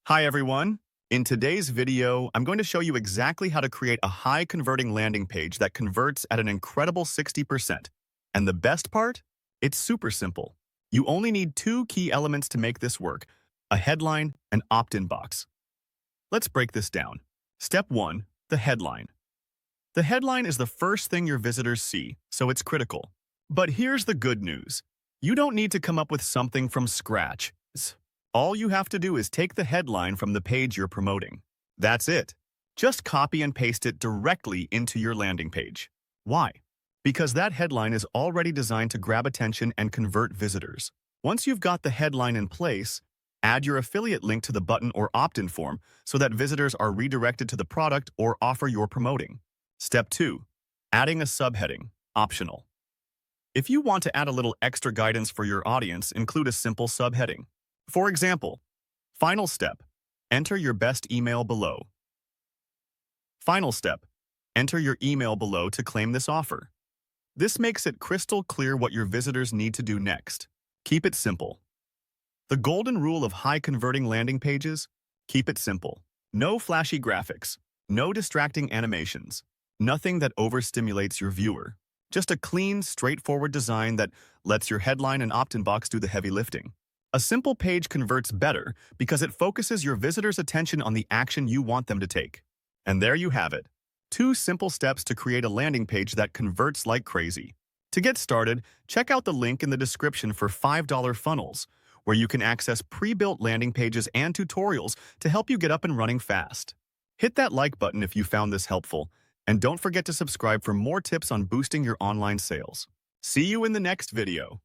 Hi everyone. In today's video, I'm going to show you exactly how to create a high-converting landing page that converts at an incredible 60%. And the best part? It's super simple. You only need two key elements to make this work, a headline and opt-in box. Let's break this down. Step 1. The headline. The headline is the first thing your visitors see, so it's critical. But here's the good news. You don't need to come up with something from scratch. All you have to do is take the headline from the page you're promoting. That's it. Just copy and paste it directly into your landing page. Why? Because that headline is already designed to grab attention and convert visitors. Once you've got the headline in place, add your affiliate link to the button or opt-in form so that visitors are redirected to the product or offer you're promoting. Step 2. Adding a subheading, optional. If you want to add a little extra guidance for your audience, include a simple subheading. For example, final step, enter your best email below. Final step, enter your email below to claim this offer. This makes it crystal clear what your visitors need to do next. Keep it simple. The golden rule of high-converting landing pages? Keep it simple. No flashy graphics, no distracting animations, nothing that overstimulates your viewer. Just a clean, straightforward design that lets your headline and opt-in box do the heavy lifting. A simple page converts better because it focuses your visitors' attention on the action you want them to take. And there you have it. 2 simple steps to create a landing page that converts like crazy. To get started, check out the link in the description for $5 funnels, where you can access pre-built landing pages and tutorials to help you get up and running fast. Hit that like button if you found this helpful, and don't forget to subscribe for more tips on boosting your online sales. See you in the next video.